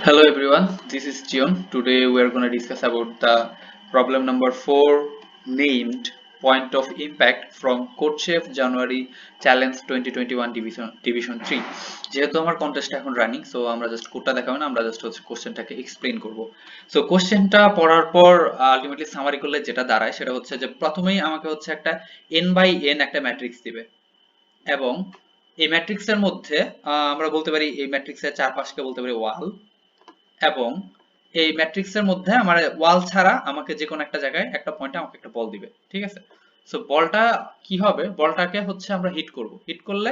Hello everyone, this is Jion. Today we are going to discuss about the problem number 4 named point of impact from CodeChef January Challenge 2021 Division 3. যেহেতু আমার কন্টেস্টটা এখন running so আমরা just কোডটা দেখাবো না, আমরা just হচ্ছে কোশ্চেনটাকে explain করব। সো কোশ্চেনটা পড়ার পর আলটিমেটলি সামারি করলে যেটা দাঁড়ায় সেটা হচ্ছে যে প্রথমেই আমাকে হচ্ছে একটা n বাই n একটা ম্যাট্রিক্স দিবে এবং এই ম্যাট্রিক্সের মধ্যে আমরা বলতে পারি এই ম্যাট্রিক্সের চারপাশকে বলতে পারি ওয়াল এবং এই ম্যাট্রিক্সের মধ্যে আমার ওয়াল ছাড়া আমাকে যে কোনো একটা জায়গায় একটা পয়েন্টে আমাকে একটা বল দিবে, ঠিক আছে? সো বলটা কি হবে, বলটাকে হচ্ছে আমরা হিট করব, হিট করলে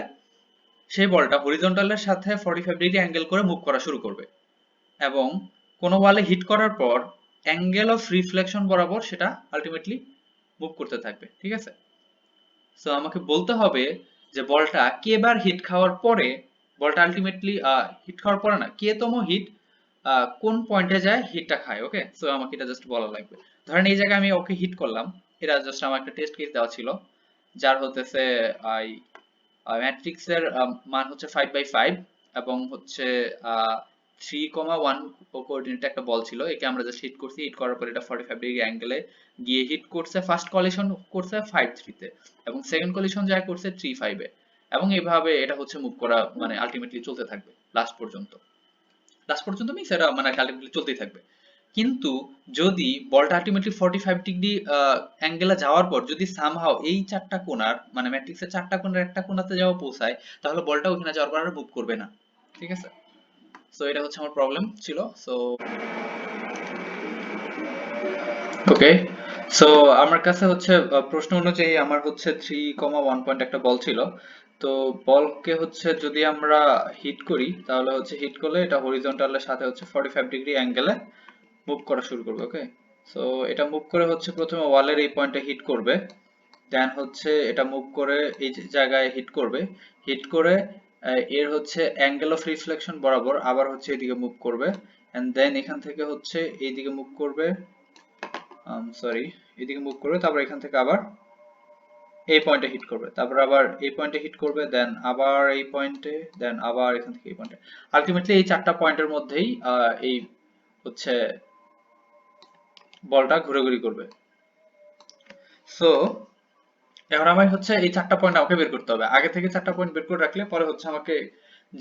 সেই বলটা হরিজন্টালের সাথে 45 ডিগ্রি অ্যাঙ্গেল করে মুভ করা শুরু করবে এবং কোনো ওয়ালে হিট করার পর অ্যাঙ্গেল অফ রিফ্লেকশন বরাবর সেটা আলটিমেটলি মুভ করতে থাকবে, ঠিক আছে? সো আমাকে বলতে হবে যে বলটা কেবার হিট খাওয়ার পরে, বলটা আলটিমেটলি হিট খাওয়ার পরে না, কেতম হিট কোন পয়েন্টে যায় হিটটা খায়। ওকে, সো আমাকে এটা জাস্ট বলা লাগবে। ধরেন এই জায়গায় আমি ওকে হিট করলাম, এটা জাস্ট আমার একটা টেস্ট কেস দেওয়া ছিল যার হতেছে আই ম্যাট্রিক্সের মান হচ্ছে 5/5 এবং হচ্ছে 3,1 কোঅর্ডিনেটে একটা বল ছিল, একে আমরা জাস্ট হিট করছি, হিট করার পর এটা 45 ডিগ্রি অ্যাঙ্গেলে গিয়ে হিট করছে, ফার্স্ট কলিশন করছে 5-3 তে এবং সেকেন্ড কলিশন যায় করছে 3-5 এ এবং এইভাবে এটা হচ্ছে মুভ করা মানে আলটিমেটলি চলতে থাকবে লাস্ট পর্যন্ত। লাস্ট পর্যন্ত মিন্স এটা মানে আলটিমেটলি চলতেই থাকবে। কিন্তু যদি বলটা আলটিমেটলি 45 ডিগ্রি অ্যাঙ্গেলে যাওয়ার পর যদি সামহাও এই চারটা কোণার মানে ম্যাট্রিক্সের চারটা কোণার একটা কোণাতে যাওয়া পৌঁছায়, তাহলে বলটা ওখানে যাওয়ার পর আর মুভ করবে না, ঠিক আছে? সো এটা হচ্ছে আমার প্রবলেম ছিল। সো ওকে, সো আমার কাছে হচ্ছে প্রশ্ন অনুযায়ী আমার হচ্ছে 3,1 পয়েন্ট একটা বল ছিল। তো বলকে হচ্ছে যদি আমরা হিট করি তাহলে হচ্ছে হিট করলে এটা হরিজন্টালের সাথে হচ্ছে 45 ডিগ্রি অ্যাঙ্গেলে মুভ করা শুরু করবে। ওকে, সো এটা মুভ করে হচ্ছে প্রথমে ওয়ালের এই পয়েন্টে হিট করবে, দেন হচ্ছে এটা মুভ করে এই জায়গায় হিট করবে, হিট করে এর হচ্ছে অ্যাঙ্গেল অফ রিফ্লেকশন বরাবর আবার হচ্ছে এদিকে মুভ করবে এন্ড দেন এখান থেকে হচ্ছে এইদিকে মুভ করবে, সরি এদিকে মুভ করবে, তারপর এখান থেকে আবার এই পয়েন্টে হিট করবে, তারপর আবার এই পয়েন্টে হিট করবে, দেন আবার এই পয়েন্টে, দেন আবার এখান থেকে এই পয়েন্টে। আলটিমেটলি এই চারটা পয়েন্টের মধ্যেই এই হচ্ছে বলটা ঘোরাঘুরি করবে। সো এখন আমার হচ্ছে এই চারটা পয়েন্ট আমাকে বের করতে হবে, আগে থেকে চারটা পয়েন্ট বের করে রাখলে পরে হচ্ছে আমাকে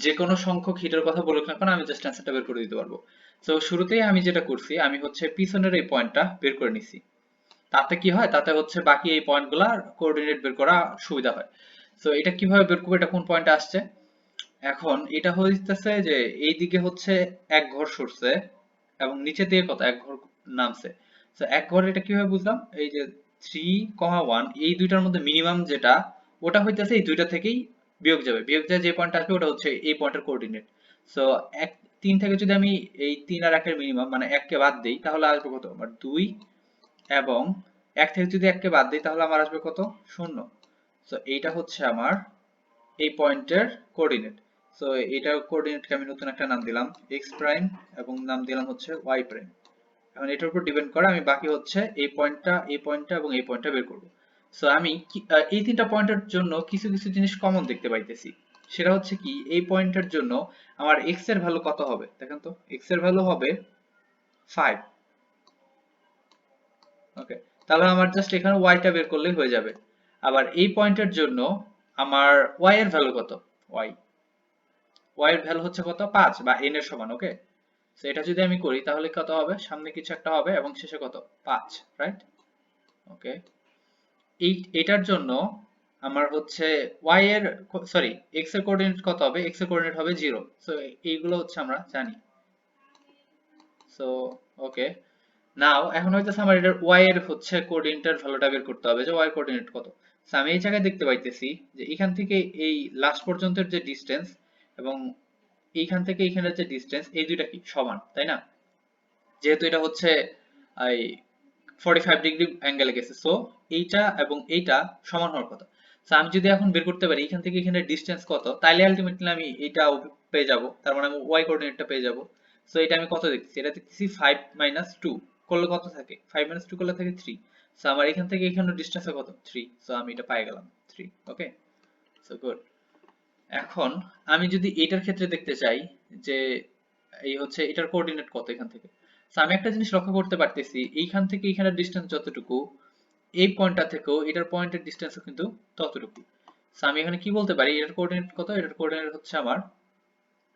যে কোনো সংখ্যক হিটের কথা বলুক না কেন আমি জাস্ট অ্যান্সারটা বের করে দিতে পারবো। তো শুরুতেই আমি যেটা করছি, আমি হচ্ছে পিছনের এই পয়েন্টটা বের করে নিছি, তাতে কি হয়, তাতে হচ্ছে বাকি এই পয়েন্টগুলোর কোঅর্ডিনেট বের করা সুবিধা হয়। তো এটা কিভাবে বের করবো, এটা কোন পয়েন্টে আসছে? এখন এটা হইতেছে যে এই দিকে হচ্ছে এক ঘর সরছে এবং নিচে দিয়ে কত এক ঘর নামছে। তো এক ঘর এটা কিভাবে বুঝলাম, এই যে 3,1 এই দুইটার মধ্যে মিনিমাম যেটা ওটা হইতেছে এই দুইটা থেকেই বিয়োগ যাবে, বিয়োগ যায় যে পয়েন্ট আসবে ওটা হচ্ছে এই পয়েন্টের কোঅর্ডিনেট। সো এক 3 থেকে যদি আমি এই 3 আর 1 এর মিনিমাম মানে 1 কে বাদ দেই তাহলে আসবে কত আমার 2 এবং 1 থেকে যদি 1 কে বাদ দেই তাহলে আমার আসবে কত 0। সো এইটা হচ্ছে আমার এই পয়েন্টের কোঅর্ডিনেট। সো এটার কোঅর্ডিনেটকে আমি নতুন একটা নাম দিলাম x প্রাইম এবং নাম দিলাম হচ্ছে y প্রাইম। এখন এটার উপর ডিপেন্ড করে আমি বাকি হচ্ছে এই পয়েন্টটা এবং এই পয়েন্টটা বের করব। সো আমি এই তিনটা পয়েন্টের জন্য কিছু কিছু জিনিস কমন দেখতে পাইতেছি, সেটা হচ্ছে কি এই পয়েন্টের জন্য আমার x এর ভ্যালু কত হবে দেখেন তো, x এর ভ্যালু হবে 5। ওকে, তাহলে আমার জাস্ট এখানে y টা বের করলেই হয়ে যাবে। আবার এই পয়েন্টের জন্য আমার y এর ভ্যালু কত, y y এর ভ্যালু হচ্ছে কত 5 বা n এর সমান। ওকে, সো এটা যদি আমি করি তাহলে কত হবে, সামনে কিছু একটা হবে এবং শেষে কত 5, রাইট? ওকে, এটার জন্য আমার হচ্ছে y এর সরি x এর কোঅর্ডিনেট কত হবে, x এর কোঅর্ডিনেট হবে 0। সো এইগুলো হচ্ছে আমরা জানি। সো ওকে, নাও এখন হইতেছে আমার এটার y এর হচ্ছে কোঅর্ডিনেটের ভ্যালুটা বের করতে হবে যে y এর কোঅর্ডিনেট কত। সো আমি এই জায়গায় দেখতে পাইতেছি যে এখান থেকে এই লাস্ট পর্যন্তের যে ডিসটেন্স এবং এইখান থেকে এইখানের যে ডিসটেন্স এই দুইটা কি সমান, তাই না? যেহেতু এটা হচ্ছে এই 45 ডিগ্রি অ্যাঙ্গেলে গেছে, সো এইটা এবং এইটা সমান হওয়ার কথা। সো আমি যদি এখন বের করতে পারি এখান থেকে এখানে ডিসটেন্স কত, তাইলে আলটিমেটলি আমি এটা পেয়ে যাব, তার মানে আমি y কোঅর্ডিনেটটা পেয়ে যাব। সো এটা আমি কত দেখতেছি, এটা দেখতেছি 5 - 2 করলে কত থাকে, 5 - 2 করলে থাকে 3। সো আমার এখান থেকে এখানে ডিসটেন্স কত 3, সো আমি এটা পেয়ে গেলাম 3। ওকে, সো গুড। এখন আমি যদি এটার ক্ষেত্রে দেখতে চাই যে এই হচ্ছে এটার কোঅর্ডিনেট কত এখান থেকে। তো আমি একটা জিনিস লক্ষ্য করতে পারতেছি, এইখান থেকে এখানের ডিসটেন্স যতটুকু, এই পয়েন্টটা থেকেও এটার পয়েন্টের ডিসটেন্সও কিন্তু ততটুকু। তো আমি এখানে কি বলতে পারি, এটার কোঅর্ডিনেট কত, এটার কোঅর্ডিনেট হচ্ছে আমার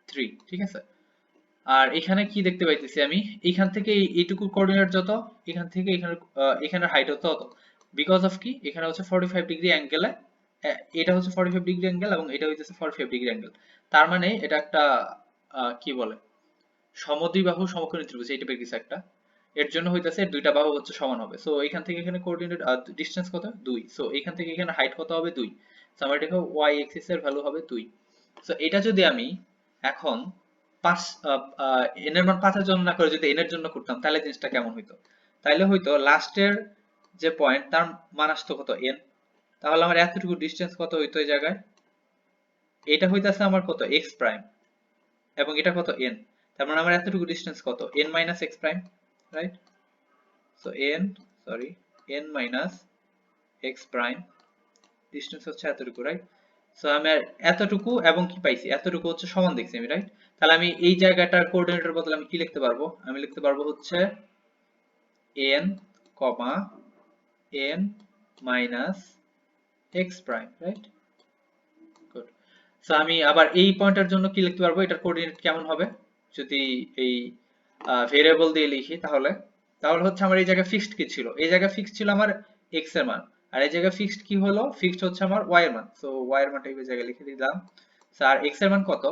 3, ঠিক আছে। আর এখানে কি দেখতে পাইতেছি আমি, এখান থেকে এইটুকু কোঅর্ডিনেট যত, এখান থেকে এখানে এখানের হাইট তত, বিকজ অফ কি এখানে হচ্ছে 45 ডিগ্রি অ্যাঙ্গেলে, এটা হচ্ছে 45 ডিগ্রি অ্যাঙ্গেল এবং এটা হইতেছে 45 ডিগ্রি অ্যাঙ্গেল। তার মানে এটা একটা কি বলে, সমদ্বিবাহু সমকোণী ত্রিভুজ এই টাইপের কিছু একটা। এর জন্য হইতাছে দুইটা বাহু হচ্ছে সমান হবে। সো এখান থেকে এখানে কোঅর্ডিনেট ডিসটেন্স কত 2, সো এখান থেকে এখানে হাইট কত হবে 2, সো আমার এটাকে y এক্সিস এর ভ্যালু হবে 2। সো এটা যদি আমি এখন 5 n এর মান 5 এর জন্য না করে যদি n এর জন্য করতাম তাহলে জিনিসটা কেমন হইতো, তাহলে হইতো লাস্টের যে পয়েন্ট তার মান আসতো কত n, তাহলে আমার এতটুকু ডিসটেন্স কত হইতো এই জায়গায়, এটা হইতাছে আমার কত x প্রাইম এবং এটা কত n, তার মানে আমার এতটুকু ডিসটেন্স কত n minus x prime, right. So n minus x prime distance হচ্ছে এতটুকু, রাইট। সো আমি আর এতটুকু এবং কি পাইছি, এতটুকু হচ্ছে সমান দেখছি আমি, রাইট। তাহলে আমি এই জায়গাটার কোঅর্ডিনেটের বদলে আমি কি লিখতে পারবো, আমি লিখতে পারবো হচ্ছে n n minus x prime, right. Good. So আমি আবার এই পয়েন্টের জন্য কি লিখতে পারবো, এটার কোঅর্ডিনেট কেমন হবে যদি এই ভেরিয়েবল দিয়ে লিখি, তাহলে তাহলে হচ্ছে আমার এই জায়গায় ফিক্সড কি ছিল, এই জায়গায় ফিক্সড ছিল আমার x এর মান, আর এই জায়গায় ফিক্সড কি হলো, ফিক্সড হচ্ছে আমার y এর মান। সো y এর মানটা এই জায়গায় লিখে দিলাম। স্যার x এর মান কত,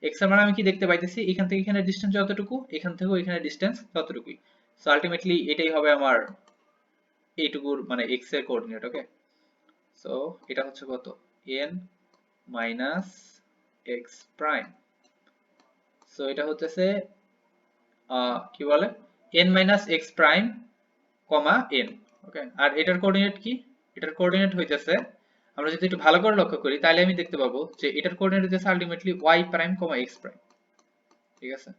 x এর মান আমি কি দেখতে পাইতেছি, এখান থেকে এখানে ডিসটেন্স যতটুকু, এখান থেকেও এখানে ডিসটেন্স ততটুকুই। সো আলটিমেটলি এটাই হবে আমার এইটুকুর মানে x এর কোঅর্ডিনেট। ওকে, সো এটা হচ্ছে কত n minus x prime. So এটা হচ্ছে কি বলে n মাইনাস x প্রাইম কমা n। ওকে, আর এটার কোঅর্ডিনেট কি, এটার কোঅর্ডিনেট হইতেছে, আমরা যদি একটু ভালো করে লক্ষ্য করি তাহলে আমি দেখতে পাবো যে এটার কোঅর্ডিনেট হইতেছে আলটিমেটলি y প্রাইম কমা x প্রাইম, ঠিক আছে।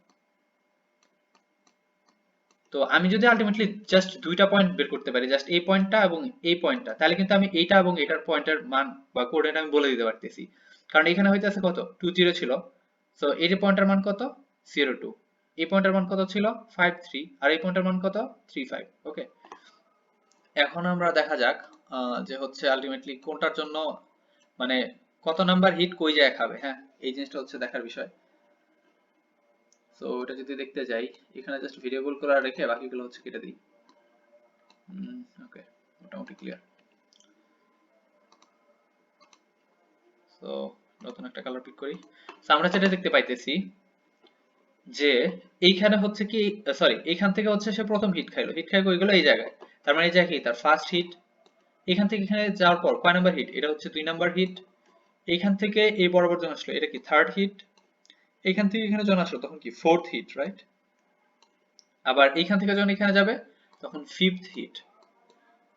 তো আমি যদি আলটিমেটলি জাস্ট দুইটা পয়েন্ট বের করতে পারি, জাস্ট এই পয়েন্টটা এবং এই পয়েন্টটা, তাহলে কিন্তু আমি এইটা এবং এটার পয়েন্টের মান বা কোঅর্ডিনেট আমি বলে দিতে পারতেছি। কারণ এখানে হইতেছে কত 2 0 ছিল, সো এই যে পয়েন্টের মান কত 0 2, এই পয়েন্টের মান কত ছিল 5 3, আর এই পয়েন্টের মান কত 3 5। ওকে, এখন আমরা দেখা যাক যে হচ্ছে আলটিমেটলি কোনটার জন্য মানে কত নাম্বার হিট কই যায় খাবে। হ্যাঁ, এই জিনিসটা হচ্ছে দেখার বিষয়। সো এটা যদি দেখতে যাই, এখানে জাস্ট ভেরিয়েবল করে রেখে বাকিগুলো হচ্ছে কেটে দিই। ওকে, মোটামুটি ক্লিয়ার। সো নতুন একটা কালার পিক করি। সো আমরা যেটা দেখতে পাইতেছি যে এইখানে হচ্ছে কি, সরি এইখান থেকে হচ্ছে সে প্রথম হিট খাইলো, হিট খাই কই গেল এই জায়গায়, তার মানে এই জায়গায় কি তার ফার্স্ট হিট। এখান থেকে এখানে যাওয়ার পর কয় নাম্বার হিট, এটা হচ্ছে 2 নাম্বার হিট। এইখান থেকে এই বরাবর যখন আসলো এটা কি থার্ড হিট। এইখান থেকে এখানে যখন আসলো তখন কি ফোর্থ হিট, রাইট। আবার এইখান থেকে যখন এখানে যাবে তখন ফিফথ হিট।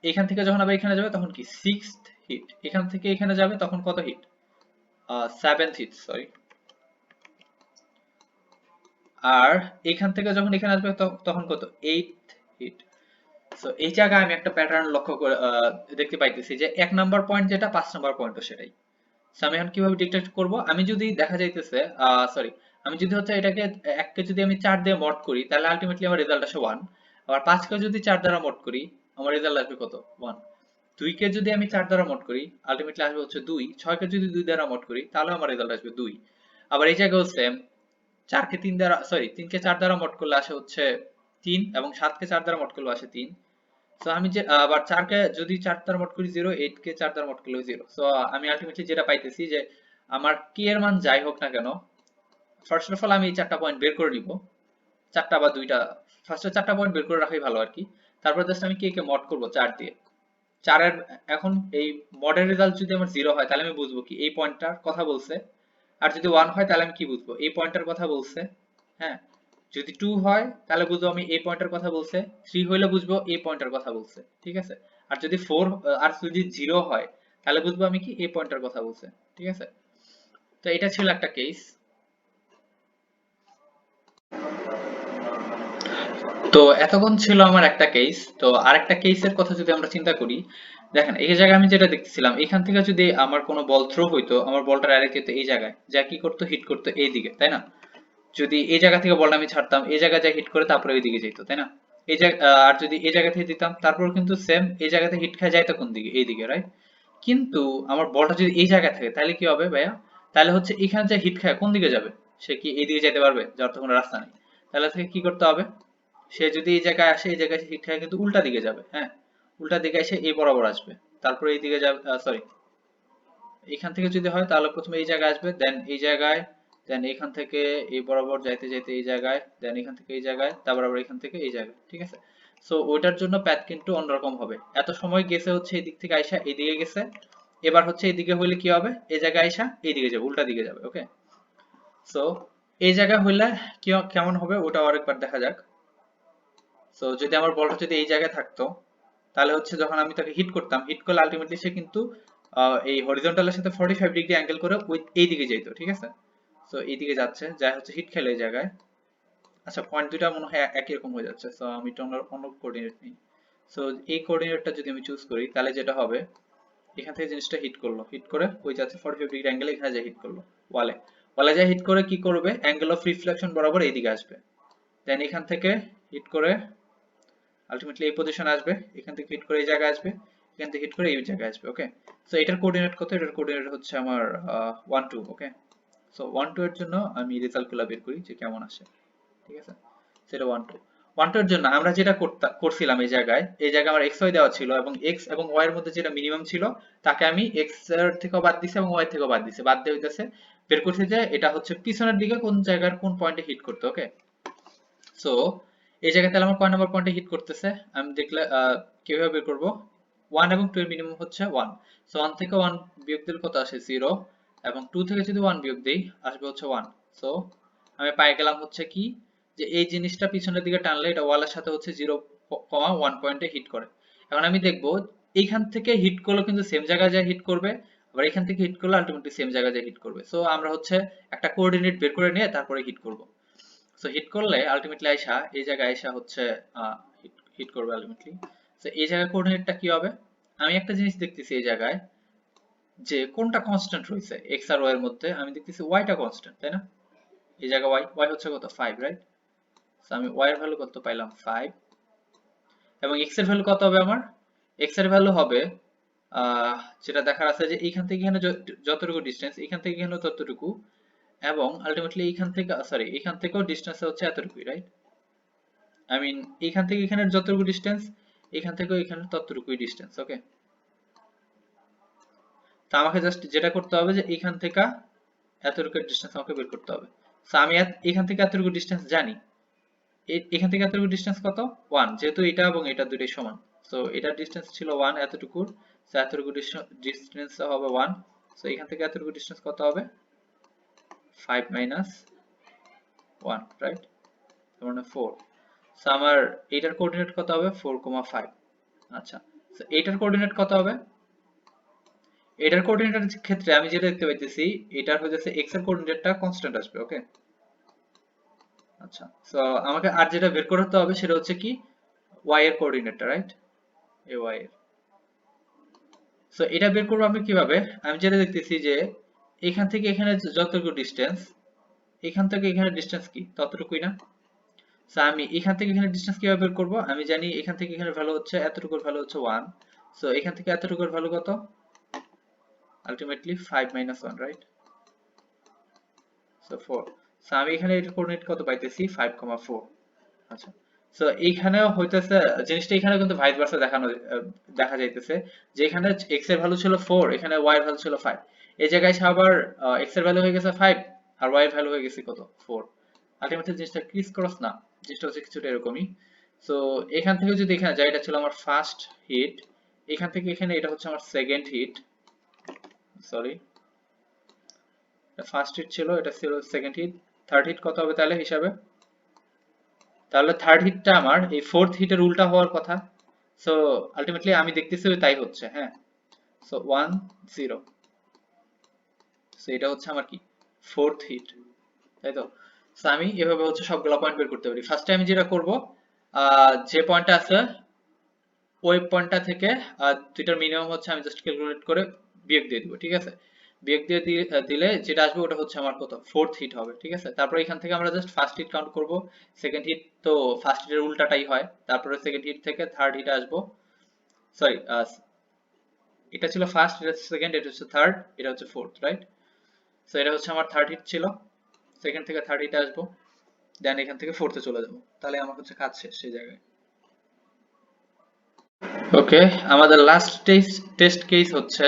এখান থেকে যখন আবার এখানে যাবে তখন কি সিক্সথ হিট। এখান থেকে এখানে যাবে তখন কত হিট, সেভেন্থ হিট, সরি। আর এখান থেকে যখন এখানে আসবে তখন কত এইটথ হিট। সো এই জায়গায় আমি একটা প্যাটার্ন লক্ষ্য করে দেখতে পাইতেছি যে 1 নাম্বার পয়েন্ট যেটা 5 নাম্বার পয়েন্টও সেটাই। সো আমি এখন কিভাবে ডিটেক্ট করব, আমি যদি দেখা যাইতেছে সরি আমি যদি হচ্ছে এটাকে 1 কে যদি আমি 4 দিয়ে মড করি তাহলে আলটিমেটলি আমার রেজাল্ট আসে 1। আবার 5 কে যদি 4 দ্বারা মড করি আমার রেজাল্ট আসবে কত 1। 2 কে যদি আমি 4 দ্বারা মড করি আলটিমেটলি আসবে হচ্ছে 2। 6 কে যদি 2 দ্বারা মড করি তাহলে আমার রেজাল্ট আসবে 2। আবার এই জায়গাও সেম, 4 কে 3 দ্বারা সরি 3 কে 4 দ্বারা মড করলে আসে হচ্ছে 3 এবং 7 কে 4 দ্বারা মড করলে আসে 3। সো আমি যে আবার 4 কে যদি 4 দ্বারা মড করি 0, 8 কে 4 দ্বারা মড করলে 0। সো আমি আলটিমেটলি যেটা পাইতেছি যে আমার k এর মান যাই হোক না কেন, ফার্স্ট অফ অল আমি এই 4টা পয়েন্ট বের করে নিব, 4টা বা 2টা, ফার্স্টে 4টা পয়েন্ট বের করে রাখাই ভালো আর কি। তারপর জাস্ট আমি k কে মড করব 4 দিয়ে। 4 এর এখন এই মডের রেজাল্ট যদি আমার 0 হয় তাহলে আমি বুঝবো কি এই পয়েন্টটার কথা বলছে, আর যদি 1 হয় তাহলে আমি কি বুঝবো এই পয়েন্টের কথা বলছে। হ্যাঁ, যদি 2 হয় তাহলে বুঝবো আমি এই পয়েন্টের কথা বলছে, 3 হইলে বুঝবো এই পয়েন্টের কথা বলছে, ঠিক আছে। আর যদি 4 আর যদি 0 হয় তাহলে বুঝবো আমি কি এই পয়েন্টের কথা বলছে, ঠিক আছে। তো এটা ছিল একটা কেস। তো এতক্ষণ ছিল আমার একটা কেস। তো আরেকটা কেসের কথা যদি আমরা চিন্তা করি, দেখেন এই জায়গায় আমি যেটা দেখতেছিলাম এখান থেকে যদি আমার কোনো বল থ্রো হইতো, আমার বলটা ডাইরেক্ট যেত এই জায়গায়, যা কি করতো হিট করতো এই দিকে, তাই না। যদি এই জায়গা থেকে বলটা আমি ছাড়তাম, এই জায়গায় যা হিট করে তারপরে ওই দিকে যেত, তাই না? এই জায়গা আর যদি এই জায়গা থেকে দিতাম তারপর কিন্তু সেম এই জায়গাতে হিট খেয়ে যাইতো কোন দিকে, এই দিকে, রাইট? কিন্তু আমার বলটা যদি এই জায়গায় থাকে তাহলে কি হবে ভাইয়া? তাহলে হচ্ছে এখানে যে হিট খায় কোন দিকে যাবে? সে কি এই দিকে যেতে পারবে? যাওয়ার তো কোনো রাস্তা নেই। তাহলে থেকে কি করতে হবে? সে যদি এই জায়গায় আসে, এই জায়গায় হিট খায় কিন্তু উল্টা দিকে যাবে, হ্যাঁ, উল্টা দিকে এসে এই বরাবর আসবে, তারপরে এই দিকে যাবে, সরি, এখান থেকে যদি হয় তাহলে প্রথমে এই জায়গায় আসবে, দেন এই জায়গায়, দেন এখান থেকে এই বরাবর যাইতে যাইতে এই জায়গায়, দেন এখান থেকে এই জায়গায়, তারপর আবার এখান থেকে এই জায়গায়, ঠিক আছে? সো ওইটার জন্য প্যাথ কিন্তু অন্যরকম হবে। এত সময় গেছে হচ্ছে এই দিক থেকে আইসা এইদিকে গেছে, এবার হচ্ছে এইদিকে হইলে কি হবে? এই জায়গায় আইসা এইদিকে যাবে, উল্টা দিকে যাবে, ওকে? সো এই জায়গায় হইলে কি কেমন হবে ওটা আরেকবার দেখা যাক। সো যদি আমার বলটা যদি এই জায়গায় থাকতো তাহলে হচ্ছে যখন আমি তাকে হিট করতাম, হিট করলে আলটিমেটলি সে কিন্তু এই হরিজন্টালের সাথে 45 ডিগ্রি অ্যাঙ্গেল করে ওই এই দিকে যেত, ঠিক আছে? সো এই দিকে যাচ্ছে, যা হচ্ছে হিট খেলে এই জায়গায়। আচ্ছা, পয়েন্ট দুইটা মনে হয় একই রকম হয়ে যাচ্ছে, সো আমি এটা অন্য কোঅর্ডিনেট নিই। সো এই কোঅর্ডিনেটটা যদি আমি চুজ করি তাহলে যেটা হবে, এখান থেকে জিনিসটা হিট করলো, হিট করে ওই যাচ্ছে 45 ডিগ্রি অ্যাঙ্গেলে, এখানে যা হিট করলো ওয়ালে, ওয়ালে যা হিট করে কি করবে? অ্যাঙ্গেল অফ রিফ্লেকশন বরাবর এইদিকে আসবে, দেন এখান থেকে হিট করে আলটিমেটলি এই পজিশনে আসবে, এখান থেকে হিট করে এই জায়গায় আসবে, এখান থেকে হিট করে এই জায়গায় আসবে, ওকে? সো এটার কোঅর্ডিনেট কত? এটার কোঅর্ডিনেট হচ্ছে আমার 1 2, ওকে? সো 1 2 এর জন্য আমি রেজাল্টগুলো বের করি যে কেমন আসে, ঠিক আছে? সেটা 1 2, 1 2 এর জন্য আমরা যেটা করছিলাম, এই জায়গায় আমার xy দেওয়া ছিল এবং x এবং y এর মধ্যে যেটা মিনিমাম ছিল তাকে আমি x এর থেকেও বাদ দিছি এবং y থেকেও বাদ দিছি, বাদ দিয়ে হইতাছে বের করছি যে এটা হচ্ছে পিছনের দিকে কোন জায়গার কোন পয়েন্টে হিট করতে, ওকে? সো এই জায়গায় তাহলে আমার কয় নাম্বার পয়েন্টে হিট করতেছে আমি দেখলে কিভাবে বের করব? 1 এবং 2 এর মিনিমাম হচ্ছে 1, সো 1 থেকে 1 বিয়োগ দিলে কত আসে? 0, এবং 2 থেকে যদি 1 বিয়োগ দেই আসবে হচ্ছে 1। সো আমি পাই গেলাম হচ্ছে কি, যে এই জিনিসটা পিছনের দিকে টানলে এটা ওয়ালের সাথে হচ্ছে 0,1 পয়েন্টে হিট করে। এখন আমি দেখব এইখান থেকে হিট করলে কিন্তু সেম জায়গায় যায় হিট করবে, আবার এখান থেকে হিট করলে আলটিমেটলি সেম জায়গায় যায় হিট করবে। সো আমরা হচ্ছে একটা কোঅর্ডিনেট বের করে নিয়ে তারপরে হিট করব। সো হিট করলে আলটিমেটলি আইসা এই জায়গায় আইসা হচ্ছে হিট করবে আলটিমেটলি। সো এই জায়গায় কোঅর্ডিনেটটা কি হবে? আমি একটা জিনিস দেখতেছি এই জায়গায় যে কোনটা কনস্ট্যান্ট রয়েছে x আর y এর মধ্যে, আমি দেখতেছি y টা কনস্ট্যান্ট, তাই না? এই জায়গায় y হচ্ছে কত? 5, রাইট? সো আমি y এর ভ্যালু কত পাইলাম? 5। এবং x এর ভ্যালু কত হবে আমার? x এর ভ্যালু হবে যেটা দেখার আছে যে এইখান থেকে এখানে যতটুকু ডিসটেন্স, এখান থেকে এখানে ততটুকু, এবং আলটিমেটলি এইখান থেকে, সরি, এখান থেকেও ডিসটেন্স হচ্ছে এতটুকুই, রাইট? আই মিন এখান থেকে এখানের যতটুকু ডিসটেন্স, এখান থেকেও এখানে ততটুকুই ডিসটেন্স, ওকে? তো আমাকে জাস্ট যেটা করতে হবে যে এখান থেকে এতটুকু ডিসটেন্স আমাকে বের করতে হবে। সো আমি এখান থেকে এতটুকু ডিসটেন্স জানি, এখান থেকে এতটুকু ডিসটেন্স কত? 1, যেহেতু এটা এবং এটা দুটোই সমান। সো এটার ডিসটেন্স ছিল 1 এতটুকুর, সো এতটুকু ডিসটেন্স হবে 1। সো এখান থেকে এতটুকু ডিসটেন্স কত হবে? 5 মাইনাস 1, রাইট? তার মানে 4। সো আমার এটার কোঅর্ডিনেট কত হবে? 4,5। আচ্ছা, তো এটার কোঅর্ডিনেট কত হবে? এটার কোঅর্ডিনেটের ক্ষেত্রে আমি যেটা দেখতে পাইতেছি, এটার হচ্ছে x এর কোঅর্ডিনেটটা কনস্ট্যান্ট আসবে, ওকে? আচ্ছা, সো আমাকে আর যেটা বের করতে হবে সেটা হচ্ছে কি y এর কোঅর্ডিনেটটা, রাইট? এই y এর। সো এটা বের করব আমি কিভাবে? আমি যেটা দেখতেছি যে এখান থেকে এখানে যতটুকু ডিসটেন্স, এখান থেকে এখানে ডিসটেন্স কি? ততটুকুই না? সো আমি এখান থেকে এখানে ডিসটেন্স কিভাবে বের করব? আমি জানি এখান থেকে এখানে ভ্যালু হচ্ছে এতটুকুর ভ্যালু হচ্ছে 1। সো এখান থেকে এতটুকুর ভ্যালু কত? Ultimately 5 minus 1, right? So 4। So আমি এখানে এর কোঅর্ডিনেট কত পাইতেছি? 5,4। আচ্ছা, সো এইখানেও হইতেছে জিনিসটা, এখানে কিন্তু ভাইস ভার্সা দেখা যাইতেছে যে এখানে x এর ভ্যালু ছিল 4, এখানে y এর ভ্যালু ছিল 5। এই জায়গায় আবার x এর ভ্যালু হয়ে গেছে 5 আর y এর ভ্যালু হয়ে গেছে কত? 4। আলটিমেটলি জিনিসটা ক্রিস ক্রস না, জিনিসটা হচ্ছে কিছুটা এরকমই। সো এখান থেকে যদি এখানে যাই, এটা ছিল আমার ফার্স্ট হিট, এখান থেকে এখানে এটা হচ্ছে আমার second hit, sorry, first hit ছিল, এটা ছিল সেকেন্ড হিট, থার্ড হিট কত হবে তাহলে হিসাবে? তাহলে থার্ড হিটটা আমার এই ফোর্থ হিটের উল্টা হওয়ার কথা। সো আলটিমেটলি আমি দেখতেছি তাই হচ্ছে, হ্যাঁ। সো 1 0, সো এটা হচ্ছে আমার কি ফোর্থ হিট, তাই তো? সো আমি এভাবে হচ্ছে সবগুলো পয়েন্ট বের করতে পারি। ফার্স্টে আমি যেটা করব, যে পয়েন্টটা আছে ওই পয়েন্টটা থেকে দুইটার মিনিমাম হচ্ছে আমি জাস্ট ক্যালকুলেট করে বিয়োগ দিয়ে দিব, ঠিক আছে? বিয়োগ দিয়ে দিলে যেটা আসবে ওটা হচ্ছে আমার কত, ফোর্থ হিট হবে, ঠিক আছে। তারপর এখান থেকে আমরা জাস্ট ফার্স্ট হিট কাউন্ট করব, সেকেন্ড হিট তো ফার্স্ট হিটের উল্টাটাই হয়, তারপরে সেকেন্ড হিট থেকে থার্ড হিটে আসবো, সরি এটা ছিল ফার্স্ট, এটা হচ্ছে সেকেন্ড, এটা হচ্ছে থার্ড, এটা হচ্ছে ফোর্থ, রাইট। সো এটা হচ্ছে আমার থার্ড হিট ছিল, সেকেন্ড থেকে থার্ড হিটে আসবো, দেন এখান থেকে ফোর্থে চলে যাবো, তাহলে আমার হচ্ছে কাজ শেষ সেই জায়গায়। ওকে, আমাদের লাস্ট টেস্ট কেস হচ্ছে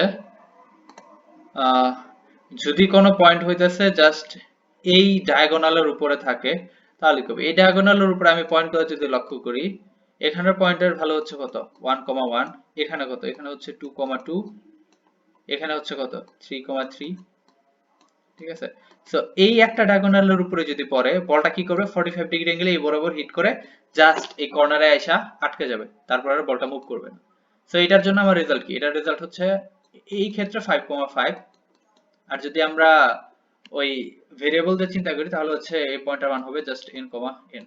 যদি কোনো পয়েন্ট হইতেছে জাস্ট এই ডায়াগোনালের উপরে থাকে তাহলে কি হবে। এই ডায়াগোনালের উপরে আমি পয়েন্টগুলো যদি লক্ষ্য করি, এখানের পয়েন্টের ভ্যালু হচ্ছে কত 1,1, এখানে কত, এখানে হচ্ছে 2,2, এখানে হচ্ছে কত 3,3, ঠিক আছে। সো এই একটা ডায়াগোনালের উপরে যদি পড়ে, বলটা কি করবে 45 ডিগ্রি অ্যাঙ্গেলে এই বরাবর হিট করে জাস্ট এই কর্নারে আইসা আটকে যাবে, তারপর আর বলটা মুভ করবে না। সো এটার জন্য আমার রেজাল্ট কি, এটার রেজাল্ট হচ্ছে এই ক্ষেত্রে 5,5। আর যদি আমরা ওই ভেরিয়েবল দিয়ে চিন্তা করি তাহলে হচ্ছে এই পয়েন্টের মান হবে জাস্ট n, n।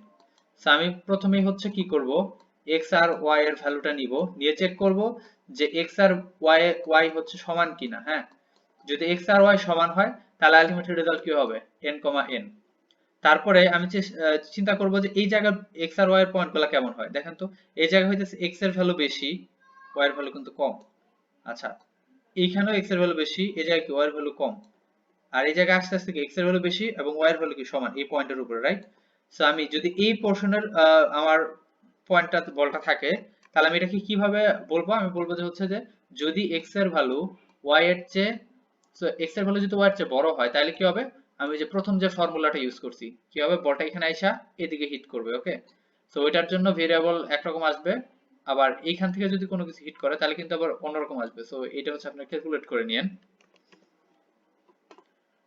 সো আমি প্রথমেই হচ্ছে কি করব, x আর y এর ভ্যালুটা নিব, নিয়ে চেক করব যে x আর y হচ্ছে সমান কিনা। হ্যাঁ, যদি x আর y সমান হয় তাহলে আলটিমেটলি রেজাল্ট কি হবে n, n। তারপরে আমি চিন্তা করব যে এই জায়গায় x আর y এর পয়েন্টগুলো কেমন হয়, দেখেন তো এই জায়গায় হইতেছে x এর ভ্যালু বেশি, y এর ভ্যালু কিন্তু কম। আচ্ছা, এইখানেও x এর ভ্যালু বেশি, এই জায়গায় কি y এর ভ্যালু কম। আর এই জায়গায় আস্তে আস্তে কি x এর ভ্যালু বেশি এবং y এর ভ্যালু কি সমান এই পয়েন্টের উপরে, রাইট। সো আমি যদি এই পোরশনের আমার পয়েন্টটা বলটা থাকে তাহলে আমি এটাকে কিভাবে বলবো, আমি বলবো যে হচ্ছে যে যদি x এর ভ্যালু y এর চেয়ে, সো x এর ভ্যালু যদি y এর চেয়ে বড় হয় তাহলে কি হবে, আমি যে প্রথম যে ফর্মুলাটা ইউজ করছি কি হবে, বলটা এখানে আইসা এদিকে হিট করবে। ওকে, সো ওইটার জন্য ভেরিয়েবল একরকম আসবে, আবার এইখান থেকে যদি কোনো কিছু হিট করে তাহলে কিন্তু আবার অন্যরকম আসবে। সো এটা হচ্ছে আপনারা ক্যালকুলেট করে নিয়েন।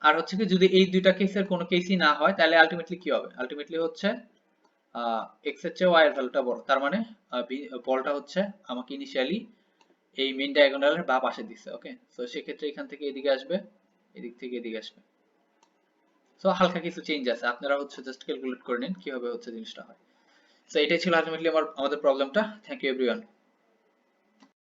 আর হচ্ছে কি যদি এই দুইটা কেসের কোনো কেসই না হয় তাহলে আলটিমেটলি কি হবে, আলটিমেটলি হচ্ছে x এর চেয়ে y এর ভ্যালুটা বড়, তার মানে বলটা হচ্ছে আমাকে ইনিশিয়ালি এই মেইন ডায়াগোনালের বাঁ পাশে দিছে। ওকে, সো সেক্ষেত্রে এখান থেকে এদিকে আসবে, এদিক থেকে এদিকে আসবে। সো হালকা কিছু চেঞ্জ আছে, আপনারা হচ্ছে জাস্ট ক্যালকুলেট করে নিন কিভাবে হচ্ছে জিনিসটা হয়। সো এটাই ছিল আলটিমেটলি আমাদের প্রবলেমটা। Thank you everyone.